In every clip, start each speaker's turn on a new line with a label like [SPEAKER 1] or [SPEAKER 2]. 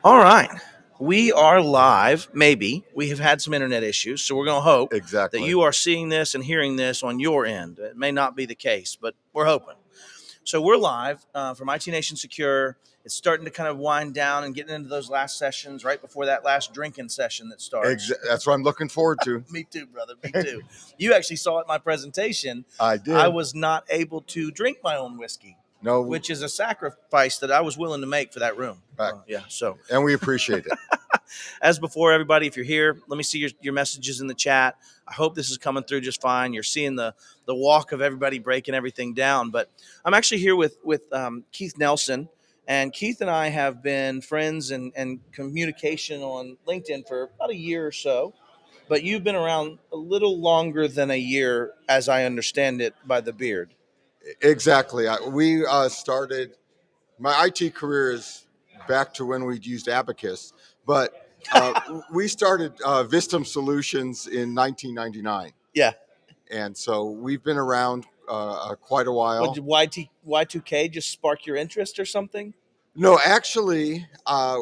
[SPEAKER 1] All right. We are live. Maybe we have had some internet issues, so we're going to hope that
[SPEAKER 2] Exactly.
[SPEAKER 1] you are seeing this and hearing this on your end. It may not be the case, but we're hoping. So we're live from IT Nation Secure. It's starting to kind of wind down and getting into those last sessions right before that last drinking session that starts.
[SPEAKER 2] That's what I'm looking forward to.
[SPEAKER 1] Me too, brother. Me too. You actually saw it in my presentation.
[SPEAKER 2] I
[SPEAKER 1] I
[SPEAKER 2] did.
[SPEAKER 1] was not able to drink my own whiskey,
[SPEAKER 2] No,
[SPEAKER 1] which is a sacrifice that I was willing to make for that room.
[SPEAKER 2] right.
[SPEAKER 1] Yeah. So
[SPEAKER 2] And we appreciate it.
[SPEAKER 1] as before, everybody, if you're here, let me see your messages in the chat. I hope this is coming through just fine. You're seeing the walk of everybody breaking everything down. But I'm actually here with Keith Nelson. And Keith and I have been friends and communication on LinkedIn for about a year or so. But you've been around a little longer than a year, as I understand it, by the beard.
[SPEAKER 2] Exactly. We started, my IT career is back to when we'd used Abacus, but we started Vistum Solutions in 1999.
[SPEAKER 1] Yeah.
[SPEAKER 2] And so we've been around quite a
[SPEAKER 1] What
[SPEAKER 2] while.
[SPEAKER 1] did Y2K just spark your interest or something?
[SPEAKER 2] No, actually, I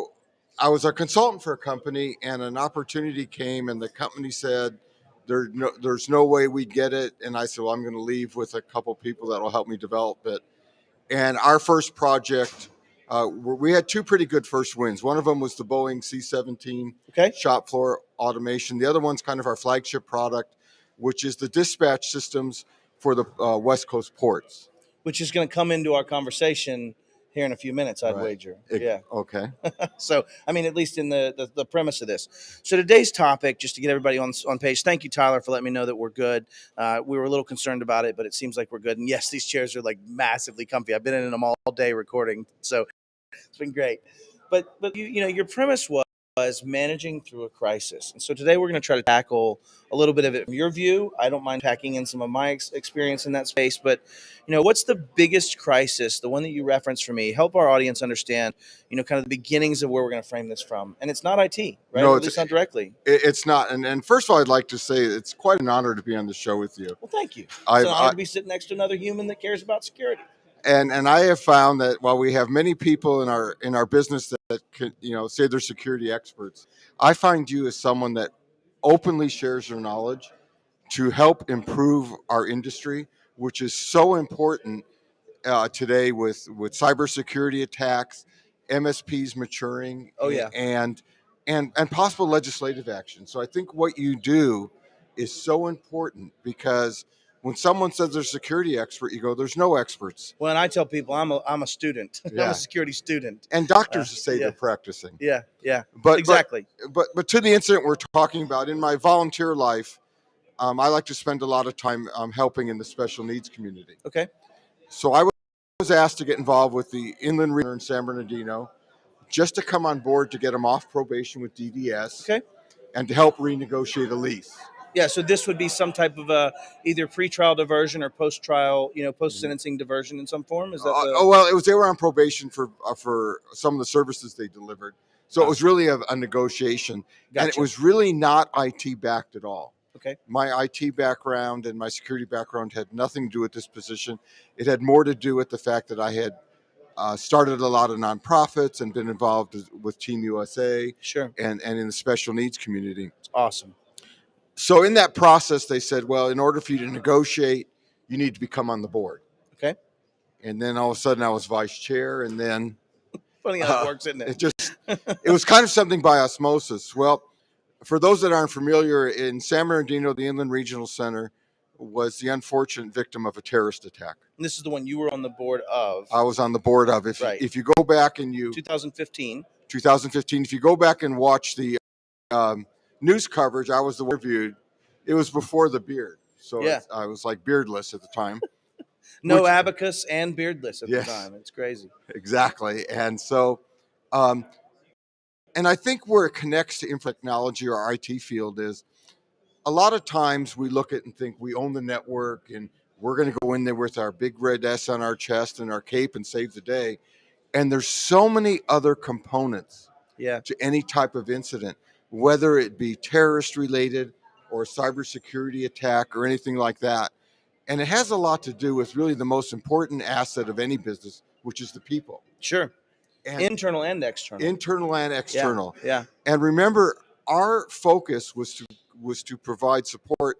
[SPEAKER 2] was a consultant for a company, and an opportunity came, and the company said, "There's no way we'd get it." And I said, "Well, I'm going to leave with a couple people that will help me develop it." And our first project, we had two pretty good first wins. One of them was the Boeing C-17 shop floor automation. The other one's kind of our flagship product, which is the dispatch systems for the West Coast ports.
[SPEAKER 1] Which is going to come into our conversation here in a few minutes, I'd
[SPEAKER 2] Right.
[SPEAKER 1] wager. Yeah.
[SPEAKER 2] Okay.
[SPEAKER 1] So, I mean, at least in the premise of this. So today's topic, just to get everybody on page, thank you, Tyler, for letting me know that we're good. We were a little concerned about it, but it seems like we're good. And yes, these chairs are like massively comfy. I've been in them all day recording, so it's been great. But you know, your premise was managing through a crisis. And so today we're going to try to tackle a little bit of it from your view. I don't mind packing in some of my experience in that space, but you know, what's the biggest crisis, the one that you referenced for me? Help our audience understand, you know, kind of the beginnings of where we're going to frame this from. And it's not IT, right?
[SPEAKER 2] No,
[SPEAKER 1] At least not directly.
[SPEAKER 2] It's not. And first of all, I'd like to say it's quite an honor to be on the show with you.
[SPEAKER 1] Well, thank you. It's an honor to be sitting next to another human that cares about security.
[SPEAKER 2] And I have found that while we have many people in our business that can, say they're security experts, I find you as someone that openly shares their knowledge to help improve our industry, which is so important today with cybersecurity attacks, MSPs maturing,
[SPEAKER 1] Oh yeah,
[SPEAKER 2] and possible legislative action. So I think what you do is so important because when someone says they're a security expert, you go, "There's no experts."
[SPEAKER 1] Well, and I tell people I'm a student.
[SPEAKER 2] Yeah.
[SPEAKER 1] I'm a security student.
[SPEAKER 2] And doctors say they're practicing.
[SPEAKER 1] Yeah,
[SPEAKER 2] But
[SPEAKER 1] exactly.
[SPEAKER 2] But to the incident we're talking about, in my volunteer life, I like to spend a lot of time helping in the special needs community.
[SPEAKER 1] Okay.
[SPEAKER 2] So I was asked to get involved with the inland region in San Bernardino, just to come on board to get them off probation with DDS,
[SPEAKER 1] Okay.
[SPEAKER 2] and to help renegotiate a lease.
[SPEAKER 1] Yeah, so this would be some type of either pre-trial diversion or post-trial, you know, post-sentencing diversion in some form. Is that?
[SPEAKER 2] Well, they were on probation for some of the services they delivered, so it was really a negotiation,
[SPEAKER 1] Gotcha.
[SPEAKER 2] and it was really not IT backed at all.
[SPEAKER 1] Okay.
[SPEAKER 2] My IT background and my security background had nothing to do with this position. It had more to do with the fact that I had started a lot of nonprofits and been involved with Team USA,
[SPEAKER 1] Sure,
[SPEAKER 2] and in the special needs community.
[SPEAKER 1] It's awesome.
[SPEAKER 2] So in that process, they said, well, in order for you to negotiate, you need to become on the board.
[SPEAKER 1] Okay.
[SPEAKER 2] And then all of a sudden I was vice chair, and then
[SPEAKER 1] Funny how it works, isn't it?
[SPEAKER 2] It was kind of something by osmosis. Well, for those that aren't familiar, in San Bernardino, the Inland Regional Center was the unfortunate victim of a terrorist attack.
[SPEAKER 1] And this is the one you were on the board of.
[SPEAKER 2] I was on the board of. If you go back and
[SPEAKER 1] 2015,
[SPEAKER 2] if you go back and watch the news coverage, I was the one interviewed. It was before the beard, so
[SPEAKER 1] Yeah.
[SPEAKER 2] I was like beardless at the time.
[SPEAKER 1] no abacus and beardless at
[SPEAKER 2] Yes.
[SPEAKER 1] the time. It's crazy.
[SPEAKER 2] Exactly, and so, and I think where it connects to info technology or our IT field is a lot of times we look at and think we own the network and we're going to go in there with our big red S on our chest and our cape and save the day. And there's so many other components
[SPEAKER 1] Yeah.
[SPEAKER 2] to any type of incident, whether it be terrorist related or cybersecurity attack or anything like that. And it has a lot to do with really the most important asset of any business, which is the people.
[SPEAKER 1] Sure.
[SPEAKER 2] and
[SPEAKER 1] internal and external.
[SPEAKER 2] internal and external.
[SPEAKER 1] Yeah.
[SPEAKER 2] And remember, our focus was to provide support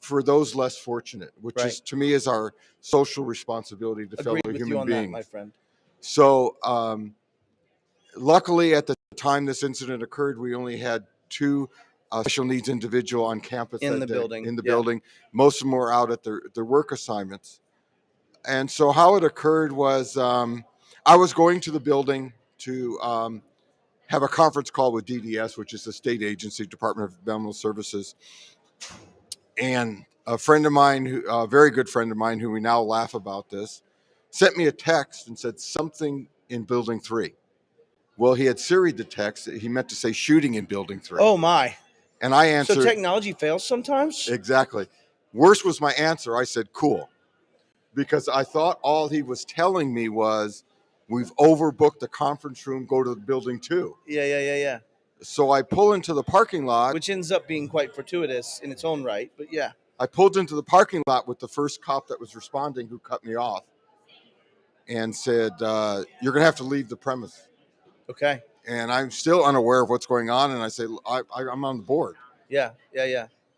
[SPEAKER 2] for those less fortunate, which
[SPEAKER 1] Right.
[SPEAKER 2] is, to me, is our social responsibility to fellow
[SPEAKER 1] Agreed with
[SPEAKER 2] human
[SPEAKER 1] you on
[SPEAKER 2] beings.
[SPEAKER 1] that, my friend.
[SPEAKER 2] So, luckily, at the time this incident occurred, we only had two special needs individual on campus
[SPEAKER 1] In
[SPEAKER 2] that
[SPEAKER 1] the
[SPEAKER 2] day,
[SPEAKER 1] building,
[SPEAKER 2] in the
[SPEAKER 1] yeah.
[SPEAKER 2] building. Most of them were out at their work assignments. And so how it occurred was, I was going to the building to have a conference call with DDS, which is the state agency, Department of Environmental Services. And a friend of mine, a very good friend of mine, who we now laugh about this, sent me a text and said something in building 3. Well, he had Siri'd the text. He meant to say shooting in building 3.
[SPEAKER 1] Oh my.
[SPEAKER 2] And I
[SPEAKER 1] So
[SPEAKER 2] answered,
[SPEAKER 1] technology fails sometimes?
[SPEAKER 2] exactly. Worse was my answer. I said, cool. Because I thought all he was telling me was, we've overbooked the conference room, go to building 2.
[SPEAKER 1] Yeah.
[SPEAKER 2] So I pull into the parking lot.
[SPEAKER 1] Which ends up being quite fortuitous in its own right, but yeah.
[SPEAKER 2] I pulled into the parking lot with the first cop that was responding, who cut me off and said, you're going to have to leave the premise.
[SPEAKER 1] Okay.
[SPEAKER 2] And I'm still unaware of what's going on. And I say, I'm on the board.
[SPEAKER 1] Yeah.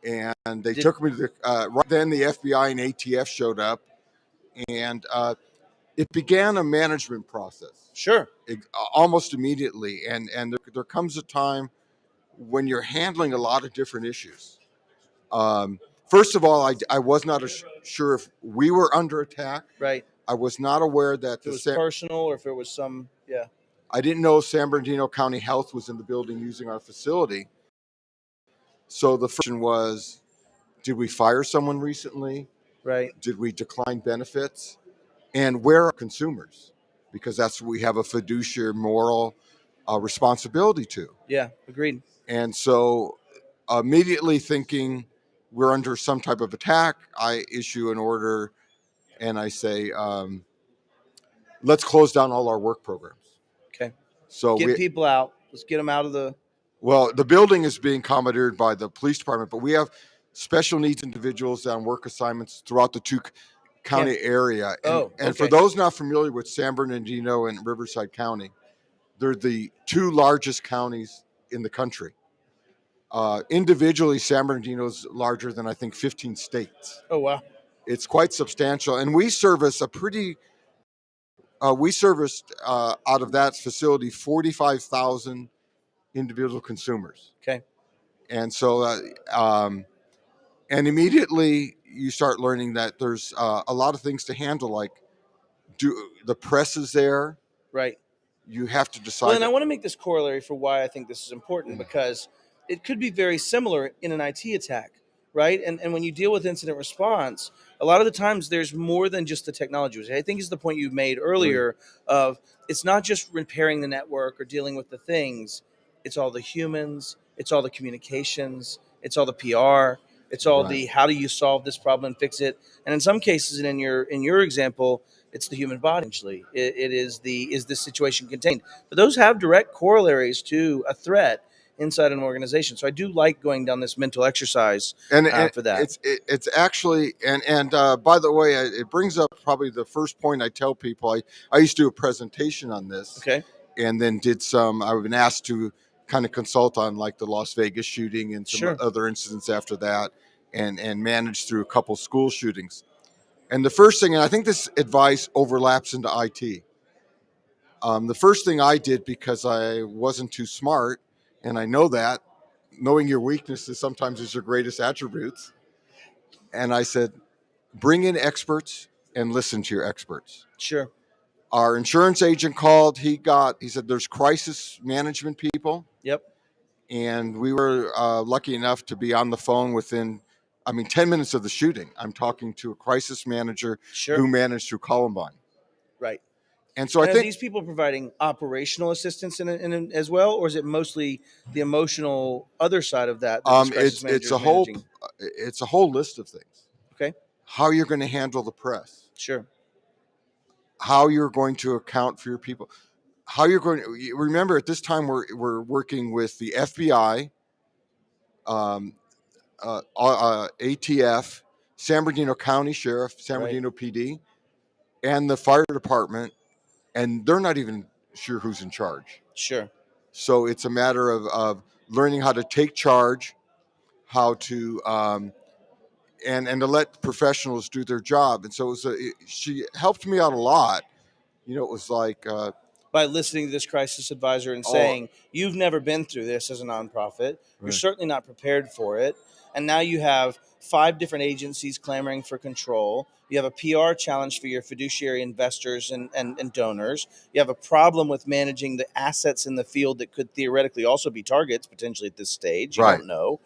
[SPEAKER 2] And they took me to the, right then the FBI and ATF showed up, and it began a management process.
[SPEAKER 1] Sure.
[SPEAKER 2] Almost immediately. And there comes a time when you're handling a lot of different issues. First of all, I was not sure if we were under attack.
[SPEAKER 1] Right.
[SPEAKER 2] I was not aware that
[SPEAKER 1] if it was personal or if it was some, yeah.
[SPEAKER 2] I didn't know San Bernardino County Health was in the building using our facility. So the first question was, did we fire someone recently?
[SPEAKER 1] Right.
[SPEAKER 2] Did we decline benefits? And where are consumers? Because that's what we have a fiduciary moral responsibility to.
[SPEAKER 1] Yeah, agreed.
[SPEAKER 2] And so immediately thinking we're under some type of attack, I issue an order and I say, let's close down all our work programs.
[SPEAKER 1] Okay.
[SPEAKER 2] So
[SPEAKER 1] get people out. Let's get them out of the.
[SPEAKER 2] Well, the building is being commandeered by the police department, but we have special needs individuals on work assignments throughout the 2 county area. And for those not familiar with San Bernardino and Riverside County, they're the 2 largest counties in the country. Individually, San Bernardino is larger than, I think, 15 states.
[SPEAKER 1] Oh, wow.
[SPEAKER 2] It's quite substantial. And we service we serviced out of that facility 45,000 individual consumers.
[SPEAKER 1] Okay.
[SPEAKER 2] And so, and immediately you start learning that there's a lot of things to handle, like the press is there.
[SPEAKER 1] Right.
[SPEAKER 2] You have to decide.
[SPEAKER 1] Well, and I want to make this corollary for why I think this is important, because it could be very similar in an IT attack, right? And when you deal with incident response, a lot of the times there's more than just the technology, which I think is the point you made earlier of it's not just repairing the network or dealing with the things. It's all the humans, it's all the communications, it's all the PR, it's all the how do you solve this problem and fix it. And in some cases, and in your example, it's the human body. It is this situation contained? But those have direct corollaries to a threat inside an organization. So I do like going down this mental exercise
[SPEAKER 2] and
[SPEAKER 1] for that.
[SPEAKER 2] It's actually and by the way, it brings up probably the first point I tell people. I used to do a presentation on this.
[SPEAKER 1] Okay.
[SPEAKER 2] And then I've been asked to kind of consult on like the Las Vegas shooting and some other incidents after that, and manage through a couple school shootings. And the first thing, and I think this advice overlaps into IT. The first thing I did, because I wasn't too smart, and I know that, knowing your weaknesses sometimes is your greatest attributes. And I said, bring in experts and listen to your experts.
[SPEAKER 1] Sure.
[SPEAKER 2] Our insurance agent called. He said, there's crisis management people.
[SPEAKER 1] Yep.
[SPEAKER 2] And we were lucky enough to be on the phone within, 10 minutes of the shooting. I'm talking to a crisis manager who managed through Columbine.
[SPEAKER 1] Right.
[SPEAKER 2] And so I think,
[SPEAKER 1] are these people providing operational assistance in as well, or is it mostly the emotional other side of that?
[SPEAKER 2] It's a whole list of things.
[SPEAKER 1] Okay.
[SPEAKER 2] How you're going to handle the press.
[SPEAKER 1] Sure.
[SPEAKER 2] How you're going to account for your people. How you're going to remember at this time we're working with the FBI, ATF, San Bernardino County Sheriff, San Bernardino PD, and the fire department, and they're not even sure who's in charge.
[SPEAKER 1] Sure.
[SPEAKER 2] So it's a matter of learning how to take charge, how to and to let professionals do their job. And so she helped me out a lot. It was like
[SPEAKER 1] By listening to this crisis advisor and
[SPEAKER 2] oh
[SPEAKER 1] saying, you've never been through this as a nonprofit, you're
[SPEAKER 2] right.
[SPEAKER 1] certainly not prepared for it. And now you have 5 different agencies clamoring for control. You have a PR challenge for your fiduciary investors and donors. You have a problem with managing the assets in the field that could theoretically also be targets potentially at this stage. You
[SPEAKER 2] Right.
[SPEAKER 1] don't know.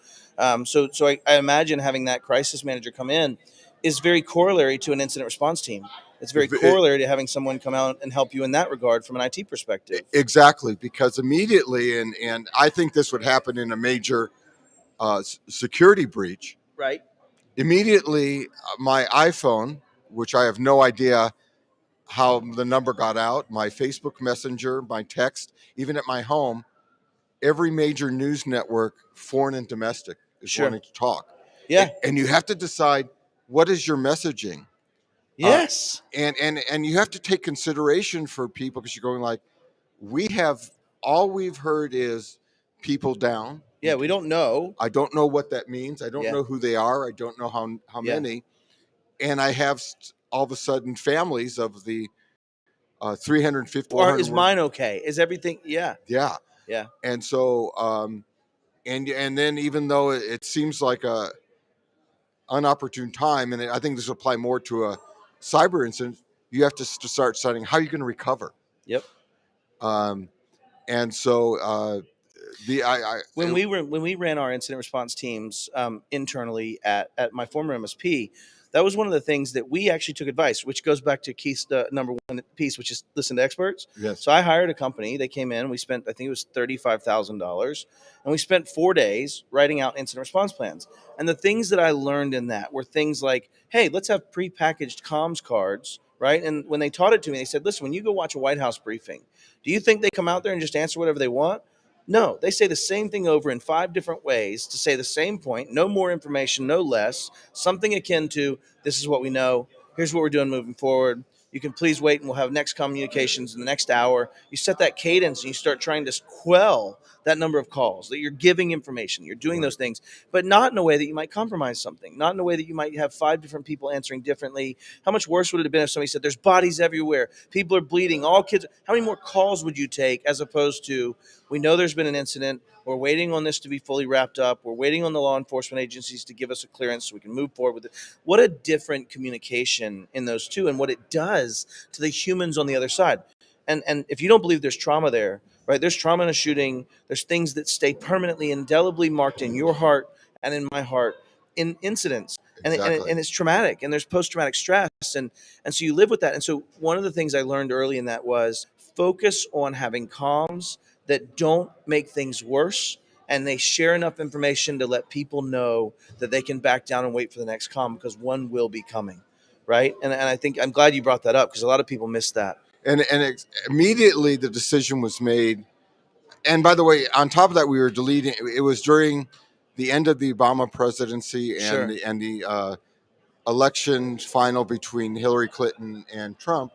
[SPEAKER 1] So I imagine having that crisis manager come in is very corollary to an incident response team. It's very corollary to having someone come out and help you in that regard from an IT perspective.
[SPEAKER 2] Exactly, because immediately, and I think this would happen in a major security breach.
[SPEAKER 1] Right.
[SPEAKER 2] Immediately, my iPhone, which I have no idea how the number got out, my Facebook Messenger, my text, even at my home, every major news network, foreign and domestic, is
[SPEAKER 1] Sure.
[SPEAKER 2] wanting to talk.
[SPEAKER 1] Yeah.
[SPEAKER 2] And you have to decide what is your messaging.
[SPEAKER 1] Yes.
[SPEAKER 2] And you have to take consideration for people, because you're going like, all we've heard is people down.
[SPEAKER 1] Yeah, we don't know.
[SPEAKER 2] I don't know what that means. I don't
[SPEAKER 1] Yeah.
[SPEAKER 2] know who they are. I don't know how
[SPEAKER 1] Yeah.
[SPEAKER 2] many. And I have all of a sudden families of the 350.
[SPEAKER 1] Or is mine okay? Is everything? Yeah.
[SPEAKER 2] Yeah.
[SPEAKER 1] Yeah.
[SPEAKER 2] And so and then even though it seems like a unopportune time, and I think this will apply more to a cyber incident, you have to start studying how you're going to recover.
[SPEAKER 1] Yep.
[SPEAKER 2] And so
[SPEAKER 1] when we ran our incident response teams internally at my former MSP, that was one of the things that we actually took advice, which goes back to Keith's number one piece, which is listen to experts.
[SPEAKER 2] Yes.
[SPEAKER 1] So I hired a company. They came in. We spent, I think it was $35,000, and we spent 4 days writing out incident response plans. And the things that I learned in that were things like, hey, let's have prepackaged comms cards, right? And when they taught it to me, they said, listen, when you go watch a White House briefing, do you think they come out there and just answer whatever they want? No, they say the same thing over in 5 different ways to say the same point, no more information, no less, something akin to this is what we know, here's what we're doing moving forward. You can please wait and we'll have next communications in the next hour. You set that cadence and you start trying to quell that number of calls, that you're giving information, you're doing those things, but not in a way that you might compromise something, not in a way that you might have 5 different people answering differently. How much worse would it have been if somebody said there's bodies everywhere, people are bleeding, all kids? How many more calls would you take as opposed to, we know there's been an incident, we're waiting on this to be fully wrapped up, we're waiting on the law enforcement agencies to give us a clearance so we can move forward with it? What a different communication in those two, and what it does to the humans on the other side. And if you don't believe there's trauma there, right? There's trauma in a shooting. There's things that stay permanently, indelibly marked in your heart and in my heart in incidents.
[SPEAKER 2] Exactly.
[SPEAKER 1] And it's traumatic, and there's post-traumatic stress. And so you live with that. And so one of the things I learned early in that was focus on having comms that don't make things worse, and they share enough information to let people know that they can back down and wait for the next comm, because one will be coming, right? And I think I'm glad you brought that up, because a lot of people miss that.
[SPEAKER 2] And immediately the decision was made. And by the way, on top of that, we were deleting. It was during the end of the Obama presidency and
[SPEAKER 1] Sure.
[SPEAKER 2] the election final between Hillary Clinton and Trump.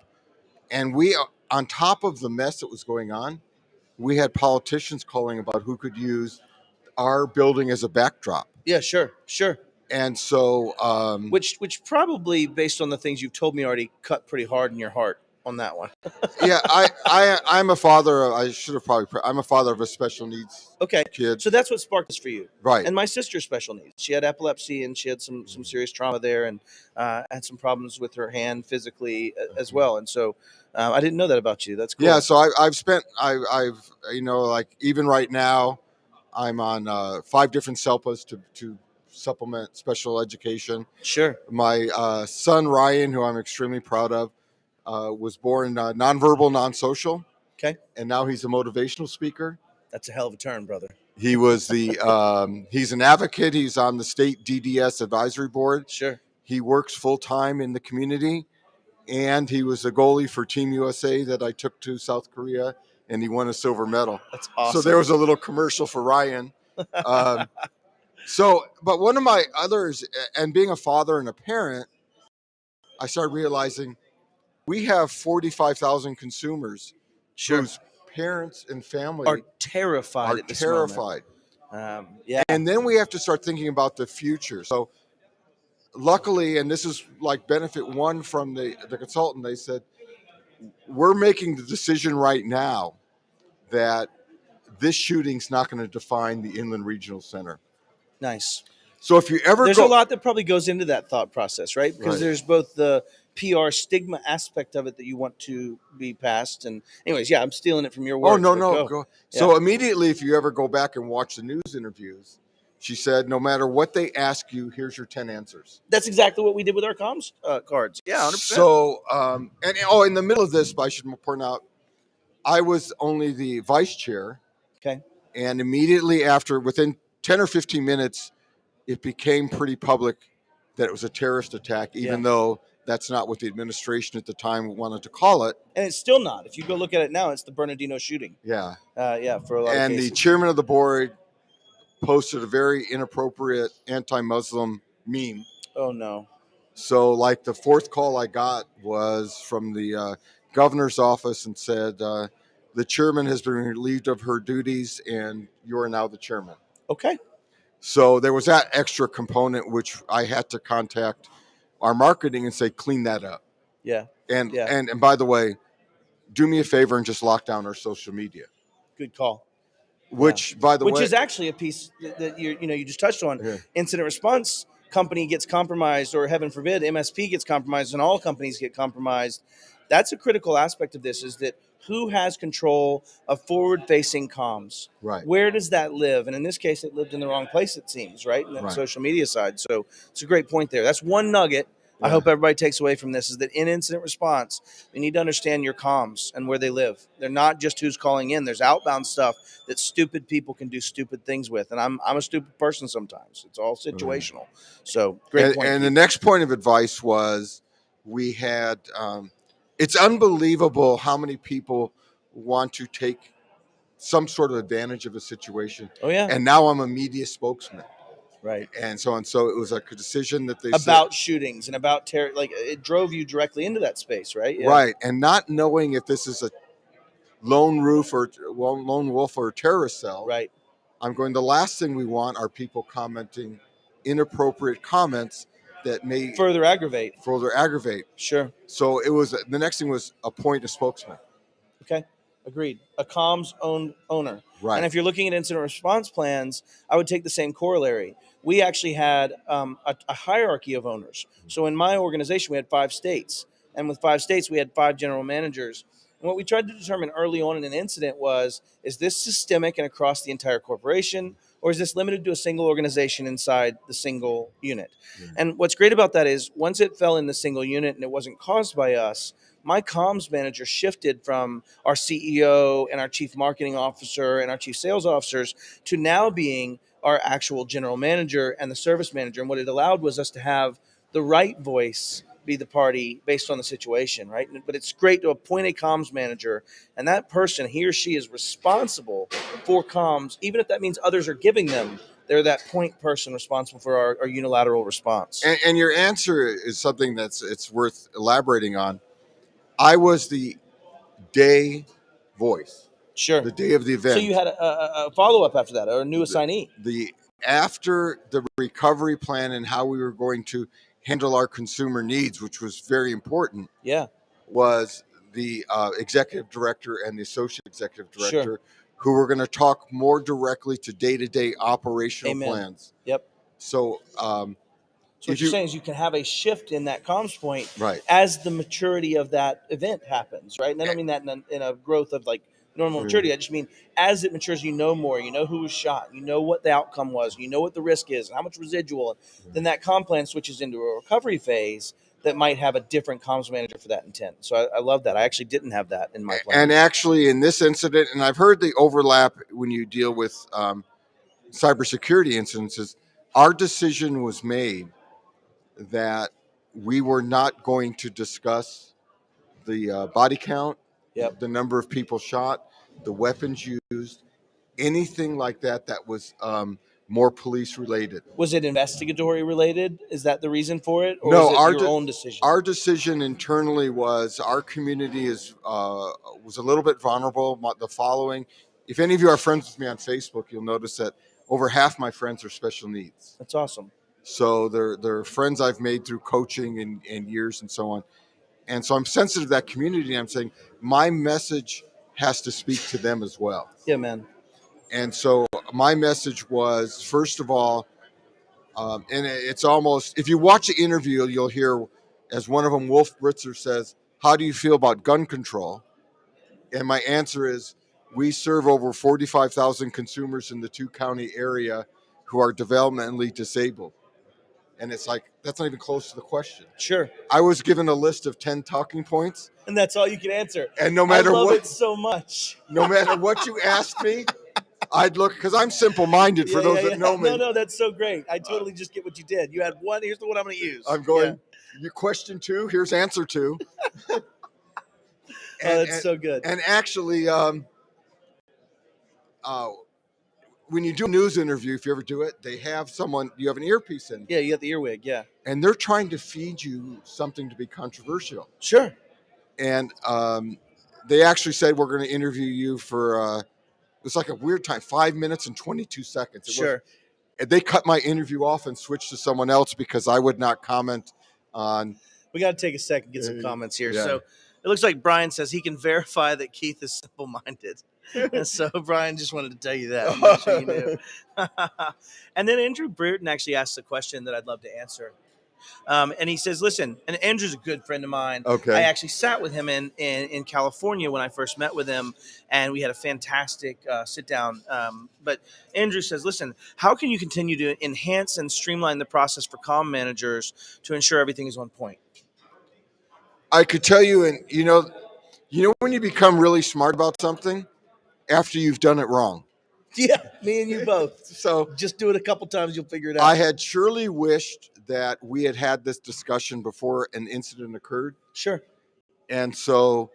[SPEAKER 2] And we, on top of the mess that was going on, we had politicians calling about who could use our building as a backdrop.
[SPEAKER 1] Yeah, sure.
[SPEAKER 2] And so,
[SPEAKER 1] Which probably, based on the things you've told me already, cut pretty hard in your heart on that one.
[SPEAKER 2] yeah, I'm a father. I should have probably. I'm a father of a special needs
[SPEAKER 1] Okay.
[SPEAKER 2] kid.
[SPEAKER 1] So that's what sparked this for you.
[SPEAKER 2] Right.
[SPEAKER 1] And my sister's special needs. She had epilepsy, and she had some serious trauma there, and had some problems with her hand physically as well. And so I didn't know that about you. That's cool.
[SPEAKER 2] Yeah. So I've like even right now, I'm on 5 different SELPAs to supplement special education.
[SPEAKER 1] Sure.
[SPEAKER 2] My son Ryan, who I'm extremely proud of, was born nonverbal, non-social.
[SPEAKER 1] Okay.
[SPEAKER 2] And now he's a motivational speaker.
[SPEAKER 1] That's a hell of a turn, brother.
[SPEAKER 2] He was he's an advocate. He's on the state DDS advisory board.
[SPEAKER 1] Sure.
[SPEAKER 2] He works full time in the community, and he was a goalie for Team USA that I took to South Korea, and he won a silver medal.
[SPEAKER 1] That's awesome.
[SPEAKER 2] So there was a little commercial for Ryan. But one of my others, and being a father and a parent, I started realizing we have 45,000 consumers
[SPEAKER 1] Sure.
[SPEAKER 2] whose parents and family
[SPEAKER 1] Are terrified
[SPEAKER 2] are
[SPEAKER 1] at this moment.
[SPEAKER 2] terrified.
[SPEAKER 1] Yeah.
[SPEAKER 2] And then we have to start thinking about the future. So luckily, and this is like benefit one from the consultant, they said, we're making the decision right now that this shooting's not going to define the Inland Regional Center.
[SPEAKER 1] Nice.
[SPEAKER 2] So if you ever
[SPEAKER 1] There's
[SPEAKER 2] go,
[SPEAKER 1] a lot that probably goes into that thought process, right? Because
[SPEAKER 2] Right.
[SPEAKER 1] there's both the PR stigma aspect of it that you want to be passed. And anyways, yeah, I'm stealing it from your words.
[SPEAKER 2] oh no
[SPEAKER 1] but
[SPEAKER 2] no
[SPEAKER 1] go.
[SPEAKER 2] go.
[SPEAKER 1] Yeah.
[SPEAKER 2] So immediately, if you ever go back and watch the news interviews, she said, no matter what they ask you, here's your 10 answers.
[SPEAKER 1] That's exactly what we did with our comms cards. Yeah, 100%.
[SPEAKER 2] So and in the middle of this, I should point out, I was only the vice chair.
[SPEAKER 1] Okay.
[SPEAKER 2] And immediately after, within 10 or 15 minutes, it became pretty public that it was a terrorist attack, even though that's not what the administration at the time wanted to call it.
[SPEAKER 1] And it's still not. If you go look at it now, it's the Bernardino shooting.
[SPEAKER 2] Yeah.
[SPEAKER 1] Yeah, for a lot of
[SPEAKER 2] And
[SPEAKER 1] cases.
[SPEAKER 2] the chairman of the board posted a very inappropriate anti-Muslim meme.
[SPEAKER 1] Oh, no.
[SPEAKER 2] So, like, the fourth call I got was from the governor's office and said, the chairman has been relieved of her duties and you are now the chairman.
[SPEAKER 1] Okay.
[SPEAKER 2] So there was that extra component, which I had to contact our marketing and say, clean that up.
[SPEAKER 1] Yeah.
[SPEAKER 2] And
[SPEAKER 1] Yeah.
[SPEAKER 2] and by the way, do me a favor and just lock down our social media.
[SPEAKER 1] Good call.
[SPEAKER 2] Which, by the way,
[SPEAKER 1] Which is actually a piece that you just touched on.
[SPEAKER 2] Yeah.
[SPEAKER 1] Incident response company gets compromised, or heaven forbid, MSP gets compromised, and all companies get compromised. That's a critical aspect of this: is that who has control of forward-facing comms?
[SPEAKER 2] Right.
[SPEAKER 1] Where does that live? And in this case, it lived in the wrong place, it seems, right? In that
[SPEAKER 2] Right.
[SPEAKER 1] social media side. So it's a great point there. That's one nugget I
[SPEAKER 2] Yeah.
[SPEAKER 1] hope everybody takes away from this, is that in incident response, you need to understand your comms and where they live. They're not just who's calling in. There's outbound stuff that stupid people can do stupid things with. And I'm a stupid person sometimes. It's all situational. So great point.
[SPEAKER 2] And the next point of advice was, we had, it's unbelievable how many people want to take some sort of advantage of a situation.
[SPEAKER 1] Oh, yeah.
[SPEAKER 2] And now I'm a media spokesman.
[SPEAKER 1] Right.
[SPEAKER 2] And so on. So it was a decision that they
[SPEAKER 1] About shootings and about terror. Like, it drove you directly into that space, right?
[SPEAKER 2] said, right. And not knowing if this is a lone wolf or a terrorist cell.
[SPEAKER 1] Right.
[SPEAKER 2] I'm going, the last thing we want are people commenting inappropriate comments that may
[SPEAKER 1] Further aggravate.
[SPEAKER 2] Sure. So it was, the next thing was appoint a spokesman.
[SPEAKER 1] Okay. Agreed. A comms owned owner.
[SPEAKER 2] Right.
[SPEAKER 1] And if you're looking at incident response plans, I would take the same corollary. We actually had a hierarchy of owners. So in my organization, we had 5 states. And with 5 states, we had 5 general managers. And what we tried to determine early on in an incident was, is this systemic and across the entire corporation, or is this limited to a single organization inside the single unit? Yeah. And what's great about that is, once it fell in the single unit and it wasn't caused by us, my comms manager shifted from our CEO and our chief marketing officer and our chief sales officers to now being our actual general manager and the service manager. And what it allowed was us to have the right voice be the party based on the situation, right? But it's great to appoint a comms manager, and that person, he or she, is responsible for comms, even if that means others are giving them. They're that point person responsible for our unilateral response.
[SPEAKER 2] And your answer is something it's worth elaborating on. I was the day voice.
[SPEAKER 1] Sure.
[SPEAKER 2] The day of the event.
[SPEAKER 1] So you had a follow-up after that, or a new assignee.
[SPEAKER 2] After the recovery plan and how we were going to handle our consumer needs, which was very important.
[SPEAKER 1] Yeah.
[SPEAKER 2] Was the executive director and the associate executive director,
[SPEAKER 1] Sure.
[SPEAKER 2] who were going to talk more directly to day-to-day operational
[SPEAKER 1] Amen.
[SPEAKER 2] plans.
[SPEAKER 1] Yep.
[SPEAKER 2] So,
[SPEAKER 1] so what you're saying is you can have a shift in that comms point,
[SPEAKER 2] right,
[SPEAKER 1] as the maturity of that event happens, right? And I don't mean that in a growth of like normal maturity. I just mean as it matures, you know more, you know who was shot, you know what the outcome was, you know what the risk is, and how much residual. Then that comm plan switches into a recovery phase that might have a different comms manager for that intent. So I love that. I actually didn't have that in my plan.
[SPEAKER 2] And actually, in this incident, and I've heard the overlap when you deal with cybersecurity incidences, our decision was made that we were not going to discuss the body count,
[SPEAKER 1] Yep.
[SPEAKER 2] the number of people shot, the weapons used, anything like that was more police related.
[SPEAKER 1] Was it investigatory related? Is that the reason for it, or was
[SPEAKER 2] No,
[SPEAKER 1] it your own decision?
[SPEAKER 2] our decision internally was our community was a little bit vulnerable. The following, if any of you are friends with me on Facebook, you'll notice that over half my friends are special needs.
[SPEAKER 1] That's awesome.
[SPEAKER 2] So they're friends I've made through coaching and years and so on. And so I'm sensitive to that community. And I'm saying my message has to speak to them as well.
[SPEAKER 1] Yeah, man.
[SPEAKER 2] And so my message was, first of all, and it's almost, if you watch the interview, you'll hear, as one of them, Wolf Blitzer says, "How do you feel about gun control?" And my answer is, we serve over 45,000 consumers in the 2-county area who are developmentally disabled. And it's like, that's not even close to the question.
[SPEAKER 1] Sure.
[SPEAKER 2] I was given a list of 10 talking points.
[SPEAKER 1] And that's all you can answer.
[SPEAKER 2] And no matter
[SPEAKER 1] I love
[SPEAKER 2] what,
[SPEAKER 1] it so much.
[SPEAKER 2] no matter what you asked me, I'd look, because I'm simple-minded for those that know me.
[SPEAKER 1] No, that's so great. I totally just get what you did. You had one. Here's the one I'm going to use.
[SPEAKER 2] I'm going, you question 2, here's answer 2.
[SPEAKER 1] That's so good.
[SPEAKER 2] And actually, when you do a news interview, if you ever do it, they have someone, you have an earpiece in.
[SPEAKER 1] Yeah, you got the earwig, yeah.
[SPEAKER 2] And they're trying to feed you something to be controversial.
[SPEAKER 1] Sure.
[SPEAKER 2] And they actually said, we're going to interview you for, it's like a weird time, 5 minutes and 22 seconds.
[SPEAKER 1] Sure.
[SPEAKER 2] They cut my interview off and switched to someone else because I would not comment on.
[SPEAKER 1] We got to take a second, get some comments here.
[SPEAKER 2] Yeah.
[SPEAKER 1] So it looks like Brian says he can verify that Keith is simple-minded. And so Brian just wanted to tell you that. Make sure you knew. And then Andrew Brereton actually asked a question that I'd love to answer. And he says, listen, and Andrew's a good friend of mine.
[SPEAKER 2] Okay.
[SPEAKER 1] I actually sat with him in California when I first met with him, and we had a fantastic sit down. But Andrew says, listen, how can you continue to enhance and streamline the process for comm managers to ensure everything is on point?
[SPEAKER 2] I could tell you, and you know when you become really smart about something after you've done it wrong.
[SPEAKER 1] Yeah, me and you both.
[SPEAKER 2] So
[SPEAKER 1] just do it a couple times, you'll figure it out.
[SPEAKER 2] I had surely wished that we had this discussion before an incident occurred.
[SPEAKER 1] Sure.
[SPEAKER 2] And so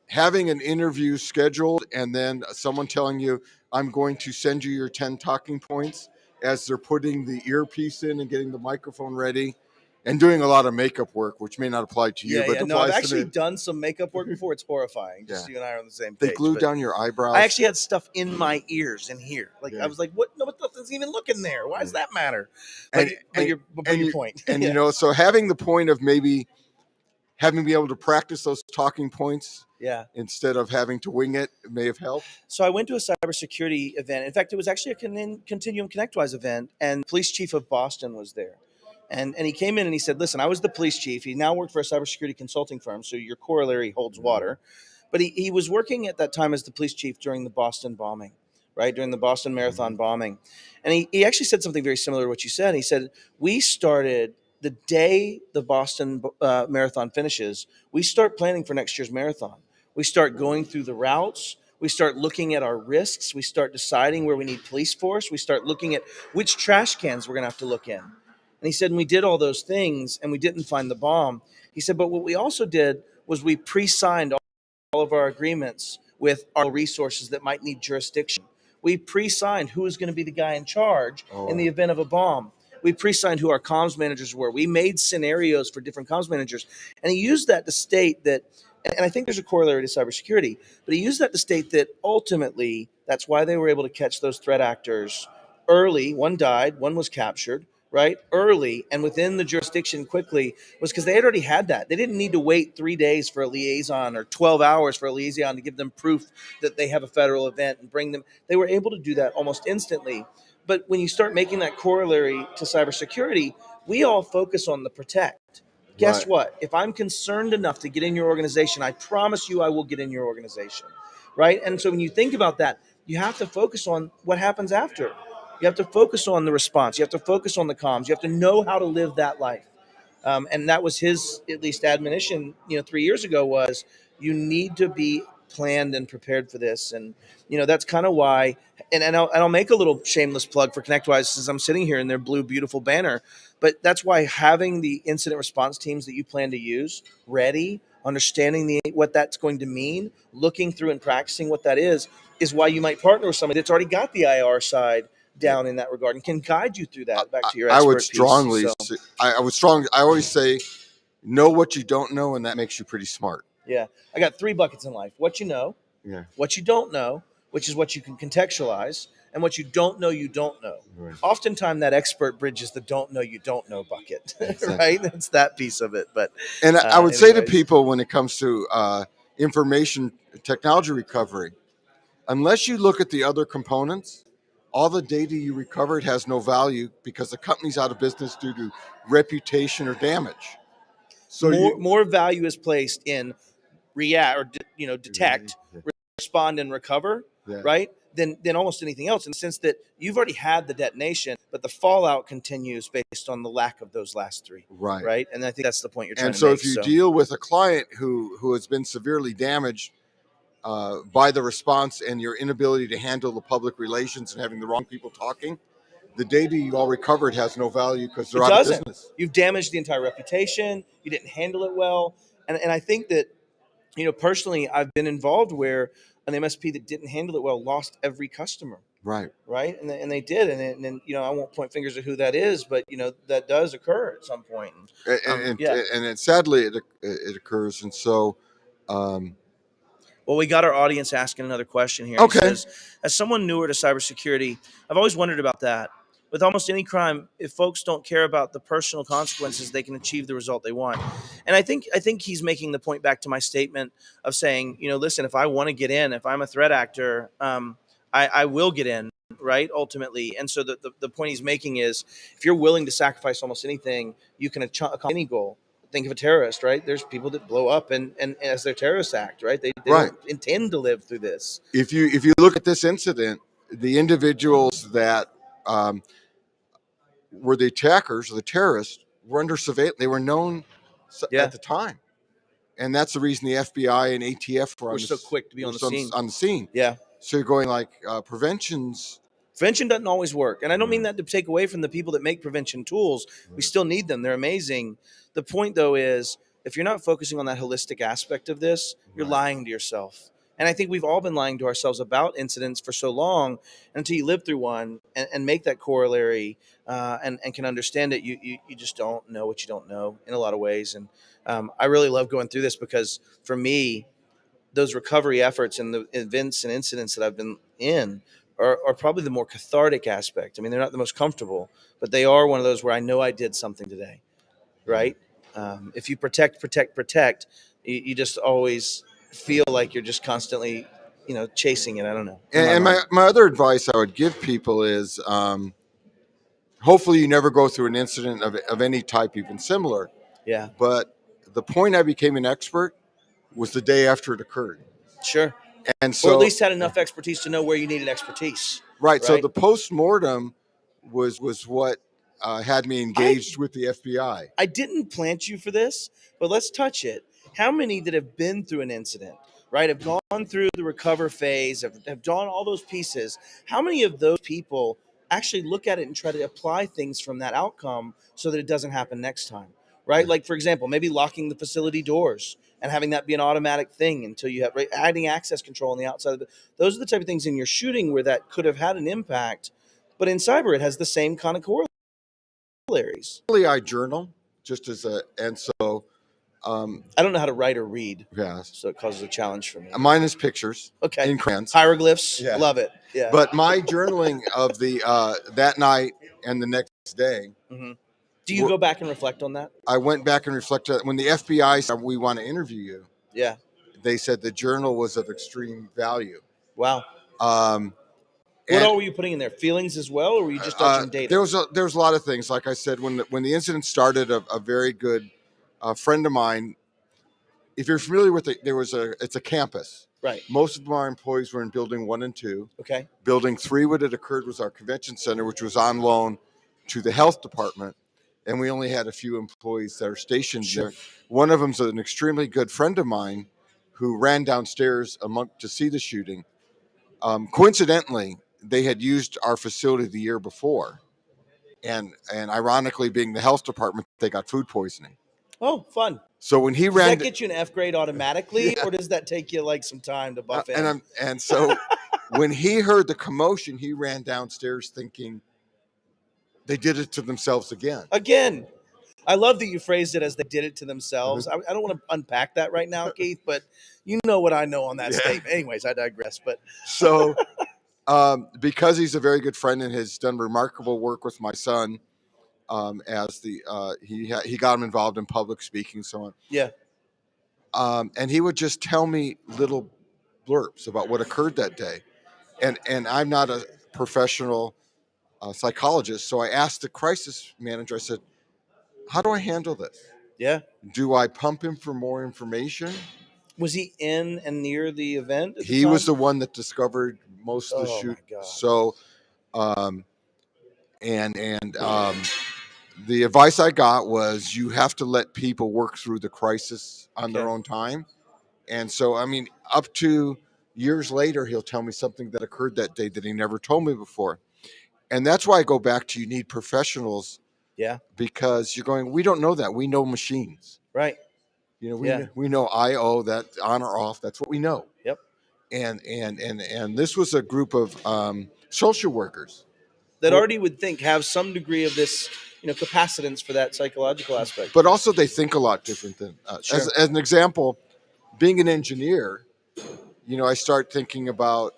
[SPEAKER 2] having an interview scheduled and then someone telling you, I'm going to send you your 10 talking points as they're putting the earpiece in and getting the microphone ready and doing a lot of makeup work, which may not apply to you, but
[SPEAKER 1] no, I've actually done some makeup work before. It's horrifying. Just you and I are on the same page.
[SPEAKER 2] They glue down your eyebrows.
[SPEAKER 1] I actually had stuff in my ears in here. Like I was like, what? No, but nothing's even looking there. Why does that matter? But your point.
[SPEAKER 2] And you know, so having the point of maybe having be able to practice those talking points instead of having to wing it may have helped.
[SPEAKER 1] So I went to a cybersecurity event. In fact, it was actually a Continuum ConnectWise event, and the police chief of Boston was there. And he came in and he said, listen, I was the police chief. He now worked for a cybersecurity consulting firm, so your corollary holds water. But he was working at that time as the police chief during the Boston bombing, right? During the Boston Marathon bombing. And he actually said something very similar to what you said. He said, we started the day the Boston Marathon finishes, we start planning for next year's marathon. We start going through the routes. We start looking at our risks. We start deciding where we need police force. We start looking at which trash cans we're going to have to look in. And he said, and we did all those things and we didn't find the bomb. He said, but what we also did was we pre-signed all of our agreements with our resources that might need jurisdiction. We pre-signed who was going to be the guy in charge in the event of a bomb. We pre-signed who our comms managers were. We made scenarios for different comms managers. And he used that to state that, and I think there's a corollary to cybersecurity, but he used that to state that ultimately that's why they were able to catch those threat actors early. One died, one was captured, right? Early and within the jurisdiction quickly was because they had already had that. They didn't need to wait 3 days for a liaison or 12 hours for a liaison to give them proof that they have a federal event and bring them. They were able to do that almost instantly. But when you start making that corollary to cybersecurity, we all focus on the protect. Guess what? If I'm concerned enough to get in your organization, I promise you I will get in your organization, right? And so when you think about that, you have to focus on what happens after. You have to focus on the response. You have to focus on the comms. You have to know how to live that life. And that was his, at least, admonition, 3 years ago was you need to be planned and prepared for this. And, that's kind of why, and I'll make a little shameless plug for ConnectWise since I'm sitting here in their blue, beautiful banner. But that's why having the incident response teams that you plan to use ready, understanding what that's going to mean, looking through and practicing what that is why you might partner with somebody that's already got the IR side down in that regard and can guide you through that. Back to your
[SPEAKER 2] I
[SPEAKER 1] expert
[SPEAKER 2] would
[SPEAKER 1] piece.
[SPEAKER 2] strongly,
[SPEAKER 1] So,
[SPEAKER 2] I always say, know what you don't know, and that makes you pretty smart.
[SPEAKER 1] yeah, I got 3 buckets in life: what you know,
[SPEAKER 2] Yeah.
[SPEAKER 1] what you don't know, which is what you can contextualize, and what you don't know you don't know.
[SPEAKER 2] Right.
[SPEAKER 1] Oftentimes, that expert bridges the don't know you don't know bucket,
[SPEAKER 2] Exactly.
[SPEAKER 1] right? That's that piece of it. But
[SPEAKER 2] And I would say to
[SPEAKER 1] anyways.
[SPEAKER 2] people when it comes to information technology recovery, unless you look at the other components, all the data you recovered has no value because the company's out of business due to reputation or damage. So
[SPEAKER 1] more value is placed in react or detect, respond, and recover,
[SPEAKER 2] Yeah.
[SPEAKER 1] right? Than almost anything else, in the sense that you've already had the detonation, but the fallout continues based on the lack of those last 3.
[SPEAKER 2] Right.
[SPEAKER 1] Right. And I think that's the point you're trying
[SPEAKER 2] And
[SPEAKER 1] to
[SPEAKER 2] so
[SPEAKER 1] make.
[SPEAKER 2] if you deal with a client who has been severely damaged by the response and your inability to handle the public relations and having the wrong people talking, the data you all recovered has no value because they're out of business.
[SPEAKER 1] You've damaged the entire reputation. You didn't handle it well. And I think that, personally, I've been involved where an MSP that didn't handle it well lost every customer.
[SPEAKER 2] Right.
[SPEAKER 1] Right. And they did. And then, I won't point fingers at who that is, but, that does occur at some point.
[SPEAKER 2] And sadly, it occurs. And so,
[SPEAKER 1] well, we got our audience asking another question here.
[SPEAKER 2] Okay.
[SPEAKER 1] He says, as someone newer to cybersecurity, I've always wondered about that. With almost any crime, if folks don't care about the personal consequences, they can achieve the result they want. And I think he's making the point back to my statement of saying, listen, if I want to get in, if I'm a threat actor, I will get in, right? Ultimately. And so the point he's making is, if you're willing to sacrifice almost anything, you can accomplish any goal. Think of a terrorist, right? There's people that blow up and as their terrorist act, right? They don't intend to live through this.
[SPEAKER 2] If you look at this incident, the individuals that were the attackers or the terrorists were under surveillance. They were known at the time, and that's the reason the FBI and ATF were
[SPEAKER 1] so quick to be on the scene.
[SPEAKER 2] On the scene.
[SPEAKER 1] Yeah.
[SPEAKER 2] So you're going like prevention
[SPEAKER 1] doesn't always work. And I don't mean that to take away from the people that make prevention tools. We still need them. They're amazing. The point, though, is if you're not focusing on that holistic aspect of this, you're lying to yourself. And I think we've all been lying to ourselves about incidents for so long, until you live through one and make that corollary and can understand it. You just don't know what you don't know in a lot of ways. And I really love going through this because for me, those recovery efforts and the events and incidents that I've been in are probably the more cathartic aspect. I mean, they're not the most comfortable, but they are one of those where I know I did something today, right? If you protect, you just always feel like you're just constantly, chasing it. I don't know.
[SPEAKER 2] And my other advice I would give people is hopefully you never go through an incident of any type, even similar.
[SPEAKER 1] Yeah.
[SPEAKER 2] But the point I became an expert was the day after it occurred.
[SPEAKER 1] Sure.
[SPEAKER 2] And so,
[SPEAKER 1] or at least had enough expertise to know where you needed expertise.
[SPEAKER 2] Right. So the post-mortem was what had me engaged with the FBI.
[SPEAKER 1] I didn't plant you for this, but let's touch it. How many that have been through an incident, right, have gone through the recover phase, have done all those pieces? How many of those people actually look at it and try to apply things from that outcome so that it doesn't happen next time, right? Like, for example, maybe locking the facility doors and having that be an automatic thing until you have adding access control on the outside of those are the type of things in your shooting where that could have had an impact. But in cyber, it has the same kind of corollaries.
[SPEAKER 2] Really, I journal just and so
[SPEAKER 1] I don't know how to write or read.
[SPEAKER 2] Yeah.
[SPEAKER 1] So it causes a challenge for me.
[SPEAKER 2] Mine is pictures.
[SPEAKER 1] Okay.
[SPEAKER 2] In crayons.
[SPEAKER 1] Hieroglyphs. Yeah. Love it. Yeah.
[SPEAKER 2] But my journaling of the that night and the next day.
[SPEAKER 1] Mm-hmm. Do you go back and reflect on that?
[SPEAKER 2] I went back and reflected. When the FBI said, we want to interview you.
[SPEAKER 1] Yeah.
[SPEAKER 2] They said the journal was of extreme value.
[SPEAKER 1] Wow. What all were you putting in there? Feelings as well, or were you just touching data?
[SPEAKER 2] There was a lot of things. Like I said, when the incident started, a very good friend of mine. If you're familiar with it, it's a campus.
[SPEAKER 1] Right.
[SPEAKER 2] Most of our employees were in building 1 and 2.
[SPEAKER 1] Okay.
[SPEAKER 2] Building 3, what had occurred was our convention center, which was on loan to the health department. And we only had a few employees that are stationed there. One of them's an extremely good friend of mine who ran downstairs to see the shooting. Coincidentally, they had used our facility the year before. And ironically, being the health department, they got food poisoning.
[SPEAKER 1] Oh, fun.
[SPEAKER 2] So when he
[SPEAKER 1] does that get you an F grade automatically, or does that take you like some time to buff in?
[SPEAKER 2] And so When he heard the commotion, he ran downstairs thinking they did it to themselves again.
[SPEAKER 1] Again, I love that you phrased it as they did it to themselves. I don't want to unpack that right now, Keith, but you know what I know on that
[SPEAKER 2] Yeah.
[SPEAKER 1] statement. Anyways, I digress. But
[SPEAKER 2] So, because he's a very good friend and has done remarkable work with my son, as he got him involved in public speaking and so on.
[SPEAKER 1] yeah,
[SPEAKER 2] And he would just tell me little blurbs about what occurred that day. And I'm not a professional psychologist, so I asked the crisis manager. I said, "How do I handle this?
[SPEAKER 1] yeah.
[SPEAKER 2] Do I pump him for more information?"
[SPEAKER 1] Was he in and near the event at the
[SPEAKER 2] He
[SPEAKER 1] time?
[SPEAKER 2] was the one that discovered most of the
[SPEAKER 1] Oh,
[SPEAKER 2] shoot.
[SPEAKER 1] my God.
[SPEAKER 2] So, um, and the advice I got was you have to let people work through the crisis on their
[SPEAKER 1] Okay.
[SPEAKER 2] own time. And so, I mean, up to years later, he'll tell me something that occurred that day that he never told me before. And that's why I go back to you need professionals,
[SPEAKER 1] Yeah,
[SPEAKER 2] because you're going, we don't know that. We know machines.
[SPEAKER 1] right.
[SPEAKER 2] You know,
[SPEAKER 1] Yeah.
[SPEAKER 2] we know IO, that on or off. That's what we know.
[SPEAKER 1] Yep.
[SPEAKER 2] And this was a group of social workers.
[SPEAKER 1] That already would think have some degree of this, capacitance for that psychological aspect.
[SPEAKER 2] But also they think a lot different than
[SPEAKER 1] Sure.
[SPEAKER 2] as an example, being an engineer, I start thinking about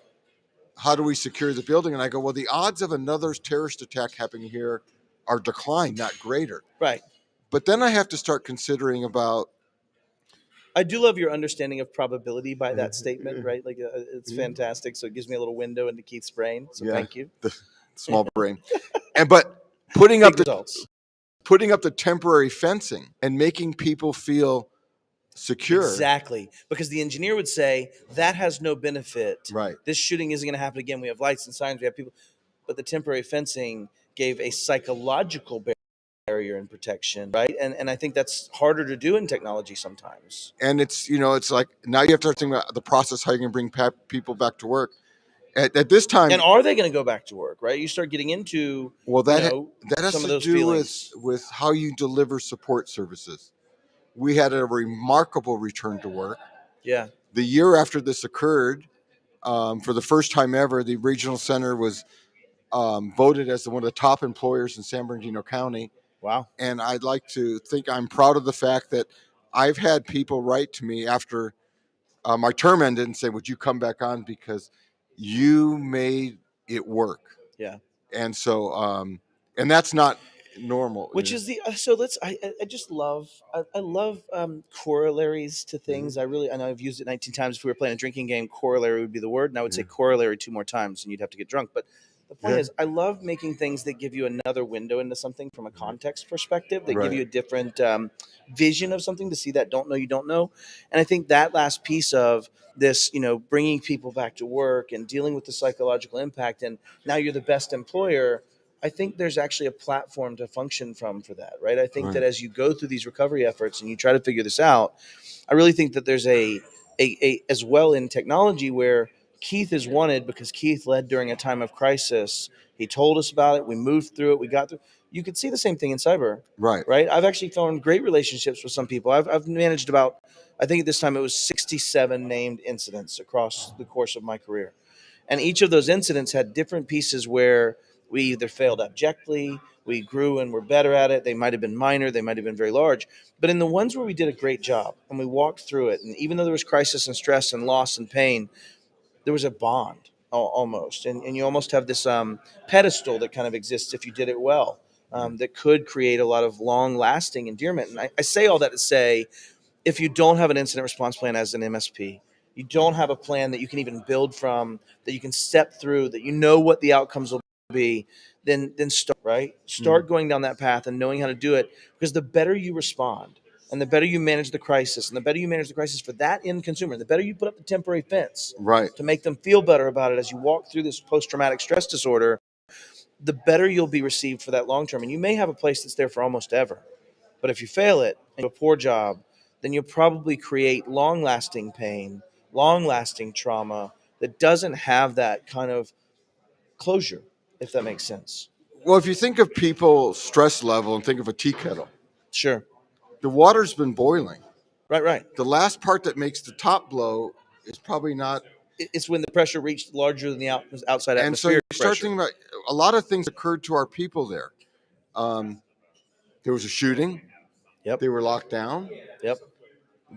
[SPEAKER 2] how do we secure the building, and I go, well, the odds of another terrorist attack happening here are declined, not greater.
[SPEAKER 1] Right.
[SPEAKER 2] But then I have to start considering about
[SPEAKER 1] I do love your understanding of probability by that statement, right? Like it's fantastic. So it gives me a little window into Keith's brain. So thank you.
[SPEAKER 2] the small brain, but putting up
[SPEAKER 1] Big
[SPEAKER 2] the
[SPEAKER 1] results.
[SPEAKER 2] temporary fencing and making people feel secure.
[SPEAKER 1] Exactly. Because the engineer would say that has no benefit.
[SPEAKER 2] Right.
[SPEAKER 1] This shooting isn't going to happen again. We have lights and signs. We have people. But the temporary fencing gave a psychological barrier and protection, right? And I think that's harder to do in technology sometimes.
[SPEAKER 2] And it's like now you have to start thinking about the process, how you can bring people back to work. At this time,
[SPEAKER 1] And are they going to go back to work, right? You start getting into
[SPEAKER 2] that has
[SPEAKER 1] some
[SPEAKER 2] to
[SPEAKER 1] of those
[SPEAKER 2] do
[SPEAKER 1] feelings.
[SPEAKER 2] with how you deliver support services. We had a remarkable return to work.
[SPEAKER 1] Yeah.
[SPEAKER 2] The year after this occurred, for the first time ever, the regional center was voted as one of the top employers in San Bernardino County.
[SPEAKER 1] Wow.
[SPEAKER 2] And I'd like to think I'm proud of the fact that I've had people write to me after my term ended and say, "Would you come back on because you made it work?"
[SPEAKER 1] Yeah.
[SPEAKER 2] And so, and that's not normal.
[SPEAKER 1] Which is the so let's I just love I love corollaries to things. I know I've used it 19 times. If we were playing a drinking game, corollary would be the word, and I would say corollary 2 more times, and you'd have to get drunk. But the point is, I love making things that give you another window into something from a context perspective, that give you a different vision of something to see that don't know you don't know. And I think that last piece of this, bringing people back to work and dealing with the psychological impact, and now you're the best employer. I think there's actually a platform to function from for that, right? I think that as you go through these recovery efforts and you try to figure this out, I really think that there's a as well in technology where Keith is wanted because Keith led during a time of crisis. He told us about it. We moved through it. We got through. You could see the same thing in cyber, right? I've actually formed great relationships with some people. I've managed about, I think at this time it was 67 named incidents across the course of my career. And each of those incidents had different pieces where we either failed abjectly, we grew and were better at it. They might have been minor, they might have been very large. But in the ones where we did a great job and we walked through it, and even though there was crisis and stress and loss and pain, there was a bond almost. And you almost have this pedestal that kind of exists if you did it well, that could create a lot of long lasting endearment. And I say all that to say, if you don't have an incident response plan as an MSP, you don't have a plan that you can even build from, that you can step through, that you know what the outcomes will be, then start going down that path and knowing how to do it. Because the better you respond and the better you manage the crisis, and the better you manage the crisis for that end consumer, the better you put up the temporary fence to make them feel better about it as you walk through this post-traumatic stress disorder, the better you'll be received for that long term. And you may have a place that's there for almost ever. But if you fail it and do a poor job, then you'll probably create long-lasting pain, long-lasting trauma that doesn't have that kind of closure, if that makes sense.
[SPEAKER 2] Well, if you think of people's stress level and think of a tea kettle,
[SPEAKER 1] Sure.
[SPEAKER 2] the water's been boiling.
[SPEAKER 1] Right.
[SPEAKER 2] The last part that makes the top blow is probably not
[SPEAKER 1] It's when the pressure reached larger than the outside
[SPEAKER 2] And so you
[SPEAKER 1] atmospheric
[SPEAKER 2] start
[SPEAKER 1] pressure.
[SPEAKER 2] thinking about a lot of things occurred to our people there. There was a shooting.
[SPEAKER 1] Yep.
[SPEAKER 2] They were locked down.
[SPEAKER 1] Yep.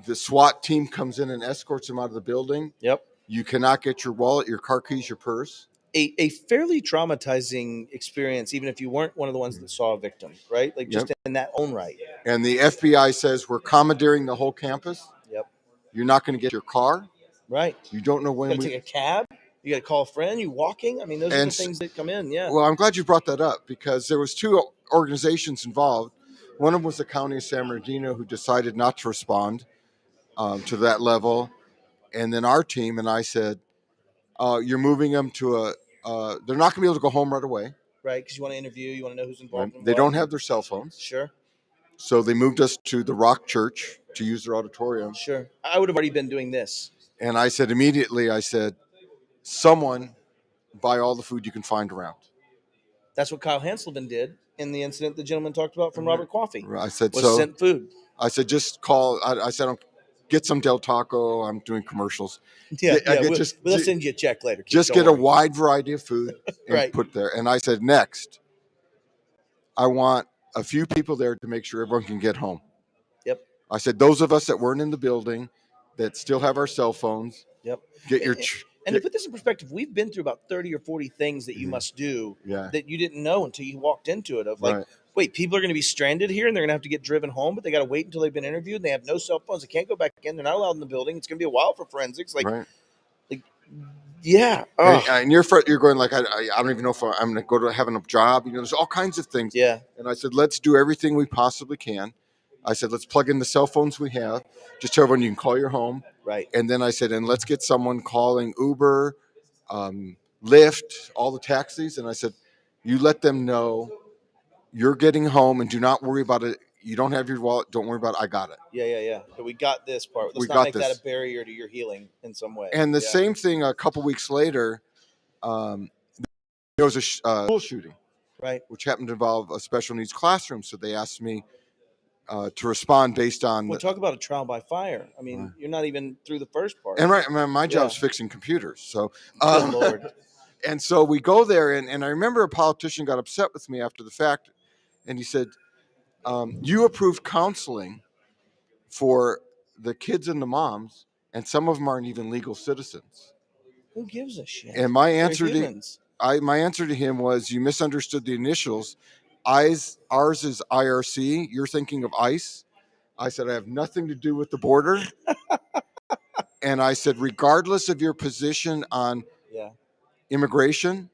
[SPEAKER 2] The SWAT team comes in and escorts them out of the building.
[SPEAKER 1] Yep.
[SPEAKER 2] You cannot get your wallet, your car keys, your purse.
[SPEAKER 1] A fairly traumatizing experience, even if you weren't one of the ones that saw a victim, right? Like just in that own right.
[SPEAKER 2] And the FBI says we're commandeering the whole campus.
[SPEAKER 1] Yep.
[SPEAKER 2] You're not going to get your car.
[SPEAKER 1] Right.
[SPEAKER 2] You don't know when
[SPEAKER 1] you gotta take a cab. You got to call a friend. You walking. I mean, those are the things that come in. Yeah.
[SPEAKER 2] Well, I'm glad you brought that up because there was two organizations involved. One of them was the county of San Bernardino who decided not to respond to that level. And then our team and I said, you're moving them to they're not going to be able to go home right away.
[SPEAKER 1] Right, because you want to interview. You want to know who's involved.
[SPEAKER 2] They don't have their cell phones.
[SPEAKER 1] Sure.
[SPEAKER 2] So they moved us to the Rock Church to use their auditorium.
[SPEAKER 1] Sure. I would have already been doing this.
[SPEAKER 2] And I said immediately, someone buy all the food you can find around.
[SPEAKER 1] That's what Kyle Hanselman did in the incident the gentleman talked about from Robert Coffey.
[SPEAKER 2] I said,
[SPEAKER 1] sent food.
[SPEAKER 2] I said, just call. I said, get some Del Taco. I'm doing commercials.
[SPEAKER 1] Yeah, we'll send you a check later.
[SPEAKER 2] Just get a wide variety of food and put there. And I said, next, I want a few people there to make sure everyone can get home.
[SPEAKER 1] Yep.
[SPEAKER 2] I said, those of us that weren't in the building that still have our cell phones.
[SPEAKER 1] Yep.
[SPEAKER 2] Get your.
[SPEAKER 1] And to put this in perspective, we've been through about 30 or 40 things that you must do that you didn't know until you walked into it. Of like, wait, people are going to be stranded here and they're going to have to get driven home, but they got to wait until they've been interviewed and they have no cell phones. They can't go back in. They're not allowed in the building. It's going to be a while for forensics. Yeah.
[SPEAKER 2] And you're going like, I don't even know if I'm going to go to having a job. There's all kinds of things.
[SPEAKER 1] Yeah.
[SPEAKER 2] And I said, let's do everything we possibly can. I said, let's plug in the cell phones we have. Just tell everyone you can call your home.
[SPEAKER 1] Right.
[SPEAKER 2] And then I said, and let's get someone calling Uber, Lyft, all the taxis. And I said, you let them know you're getting home and do not worry about it. You don't have your wallet. Don't worry about it. I got it.
[SPEAKER 1] Yeah. But we got this part. Let's not make that a barrier to your healing in some way.
[SPEAKER 2] And the same thing a couple weeks later, there was a school shooting,
[SPEAKER 1] right,
[SPEAKER 2] which happened to involve a special needs classroom. So they asked me to respond based on.
[SPEAKER 1] Well, talk about a trial by fire. I mean, you're not even through the first part.
[SPEAKER 2] And my job's fixing computers. So,
[SPEAKER 1] good Lord.
[SPEAKER 2] And so we go there, and I remember a politician got upset with me after the fact, and he said, you approved counseling for the kids and the moms, and some of them aren't even legal citizens.
[SPEAKER 1] Who gives a shit?
[SPEAKER 2] And my answer to him was, you misunderstood the initials. Ours is IRC. You're thinking of ICE. I said, I have nothing to do with the border. And I said, regardless of your position on immigration,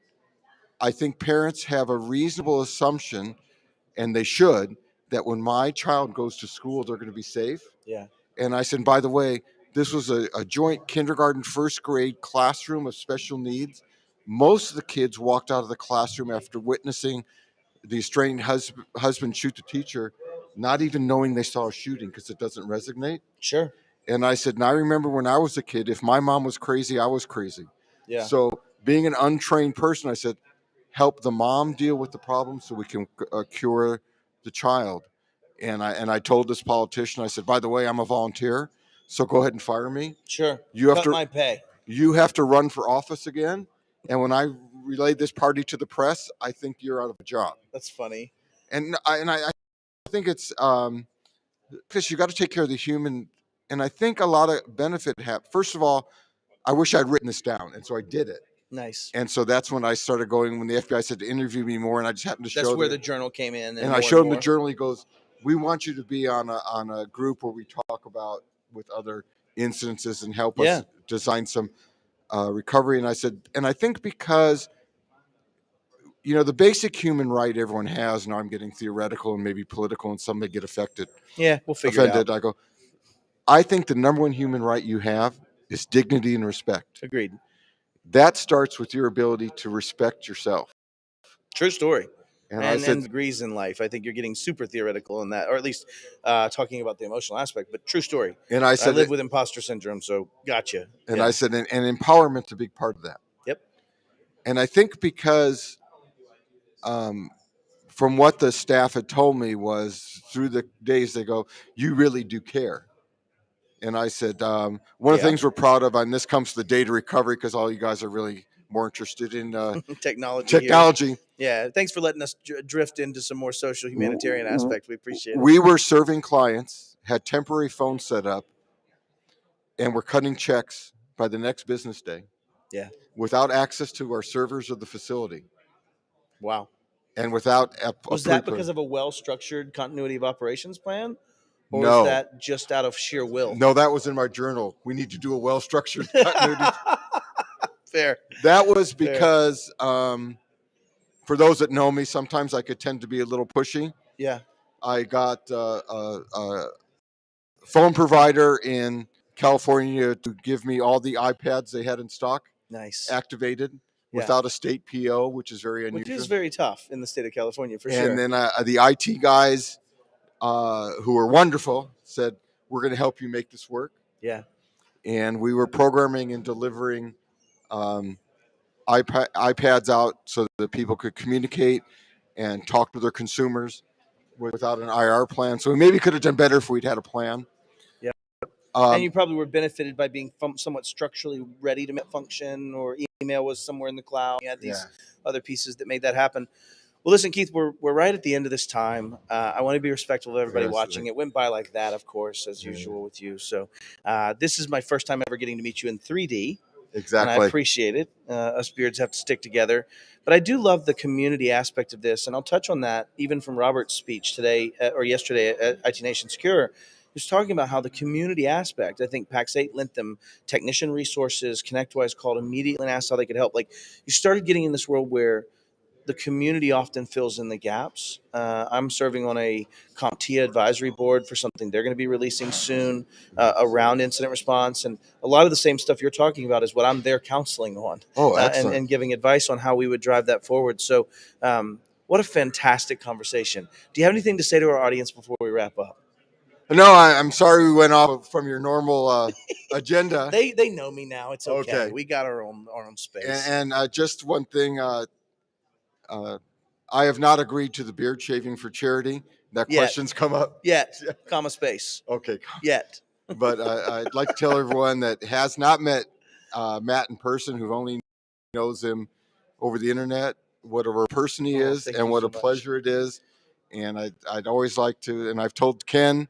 [SPEAKER 2] I think parents have a reasonable assumption, and they should, that when my child goes to school, they're going to be safe.
[SPEAKER 1] Yeah.
[SPEAKER 2] And I said, by the way, this was a joint kindergarten, first grade classroom of special needs. Most of the kids walked out of the classroom after witnessing the estranged husband shoot the teacher, not even knowing they saw a shooting because it doesn't resonate.
[SPEAKER 1] Sure.
[SPEAKER 2] And I said, and I remember when I was a kid, if my mom was crazy, I was crazy.
[SPEAKER 1] Yeah.
[SPEAKER 2] So being an untrained person, I said, help the mom deal with the problem so we can cure the child. And I told this politician, I said, by the way, I'm a volunteer, so go ahead and fire me.
[SPEAKER 1] Sure.
[SPEAKER 2] You have
[SPEAKER 1] Cut my pay.
[SPEAKER 2] You have to run for office again. And when I relayed this party to the press, I think you're out of a job.
[SPEAKER 1] That's funny.
[SPEAKER 2] And I think it's because you got to take care of the human. And I think a lot of benefit first of all, I wish I'd written this down. And so I did it.
[SPEAKER 1] Nice.
[SPEAKER 2] And so that's when I started going, when the FBI said to interview me more, and I just happened to show.
[SPEAKER 1] That's where the journal came in.
[SPEAKER 2] And I showed him the journal. He goes, we want you to be on a group where we talk about with other incidences and help us design some recovery. And I said, and I think because, the basic human right everyone has, now I'm getting theoretical and maybe political, and some may get affected.
[SPEAKER 1] Yeah, we'll figure it out.
[SPEAKER 2] I go, I think the number one human right you have is dignity and respect.
[SPEAKER 1] Agreed.
[SPEAKER 2] That starts with your ability to respect yourself.
[SPEAKER 1] True story.
[SPEAKER 2] And I said,
[SPEAKER 1] degrees in life. I think you're getting super theoretical in that, or at least talking about the emotional aspect, but true story.
[SPEAKER 2] And I said,
[SPEAKER 1] I live with imposter syndrome, so gotcha.
[SPEAKER 2] And I said, and empowerment's a big part of that.
[SPEAKER 1] Yep.
[SPEAKER 2] And I think because from what the staff had told me was through the days, they go, you really do care. And I said, one of the
[SPEAKER 1] Yeah.
[SPEAKER 2] things we're proud of, and this comes to the data recovery, because all you guys are really more interested in
[SPEAKER 1] Technology.
[SPEAKER 2] technology.
[SPEAKER 1] Yeah. Thanks for letting us drift into some more social humanitarian aspect. We appreciate it.
[SPEAKER 2] We were serving clients, had temporary phones set up, and we're cutting checks by the next business day.
[SPEAKER 1] Yeah.
[SPEAKER 2] Without access to our servers of the facility.
[SPEAKER 1] Wow.
[SPEAKER 2] And without
[SPEAKER 1] was that because of a well-structured continuity of operations plan, or
[SPEAKER 2] no.
[SPEAKER 1] was that just out of sheer will?
[SPEAKER 2] No, that was in my journal. We need to do a well-structured continuity.
[SPEAKER 1] Fair.
[SPEAKER 2] That was because, for those that know me, sometimes I could tend to be a little pushy.
[SPEAKER 1] Yeah.
[SPEAKER 2] I got a phone provider in California to give me all the iPads they had in stock.
[SPEAKER 1] Nice.
[SPEAKER 2] Activated without a state PO, which is very unusual.
[SPEAKER 1] Which is very tough in the state of California, for
[SPEAKER 2] sure.
[SPEAKER 1] sure.
[SPEAKER 2] And then the IT guys, who were wonderful, said, we're going to help you make this work.
[SPEAKER 1] Yeah.
[SPEAKER 2] And we were programming and delivering iPads out so that people could communicate and talk to their consumers without an IR plan. So we maybe could have done better if we'd had a plan.
[SPEAKER 1] Yeah. And you probably were benefited by being somewhat structurally ready to function, or email was somewhere in the cloud. You had these other pieces that made that happen. Well, listen, Keith, we're right at the end of this time. I want to be respectful of everybody watching. It went by like that, of course, as usual with you. So this is my first time ever getting to meet you in 3D.
[SPEAKER 2] Exactly.
[SPEAKER 1] And I appreciate it. Us beards have to stick together. But I do love the community aspect of this. And I'll touch on that even from Robert's speech today or yesterday at IT Nation Secure. He was talking about how the community aspect, I think PAX 8 lent them technician resources. ConnectWise called immediately and asked how they could help. Like, you started getting in this world where the community often fills in the gaps. I'm serving on a CompTIA advisory board for something they're going to be releasing soon around incident response. And a lot of the same stuff you're talking about is what I'm there counseling on.
[SPEAKER 2] Oh, excellent.
[SPEAKER 1] And giving advice on how we would drive that forward. So what a fantastic conversation. Do you have anything to say to our audience before we wrap up?
[SPEAKER 2] No, I'm sorry we went off from your normal agenda.
[SPEAKER 1] They know me now. It's okay. We got our own space.
[SPEAKER 2] And just one thing, I have not agreed to the beard shaving for charity. That question's come up.
[SPEAKER 1] Yet, comma space.
[SPEAKER 2] Okay.
[SPEAKER 1] Yet.
[SPEAKER 2] But I'd like to tell everyone that has not met Matt in person, who only knows him over the internet, what a person he is and what a pleasure it is. And I'd always like to, and I've told Ken,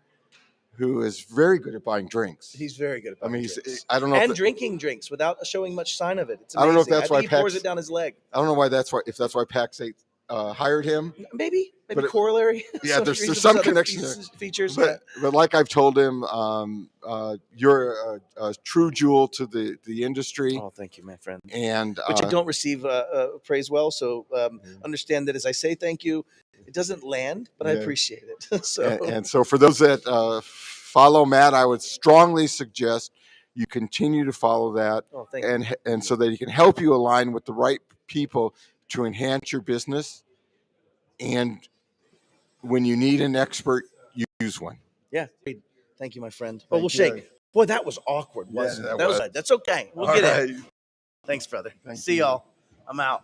[SPEAKER 2] who is very good at buying drinks.
[SPEAKER 1] He's very good at buying drinks.
[SPEAKER 2] I don't know.
[SPEAKER 1] And drinking drinks without showing much sign of it. It's amazing.
[SPEAKER 2] I don't know if that's why
[SPEAKER 1] he pours it down his leg.
[SPEAKER 2] I don't know why that's why, if that's why PAX 8 hired him.
[SPEAKER 1] Maybe corollary.
[SPEAKER 2] Yeah, there's some connection there.
[SPEAKER 1] Features.
[SPEAKER 2] But like I've told him, you're a true jewel to the industry.
[SPEAKER 1] Oh, thank you, my friend.
[SPEAKER 2] And
[SPEAKER 1] which I don't receive praise well. So understand that as I say thank you, it doesn't land, but I appreciate it.
[SPEAKER 2] So for those that follow Matt, I would strongly suggest you continue to follow that.
[SPEAKER 1] Oh, thank you.
[SPEAKER 2] And so that he can help you align with the right people to enhance your business. And when you need an expert, you use one.
[SPEAKER 1] Yeah. Thank you, my friend. Oh, we'll shake. Boy, that was awkward, wasn't it? That's okay. We'll get it. Thanks, brother. See y'all. I'm out.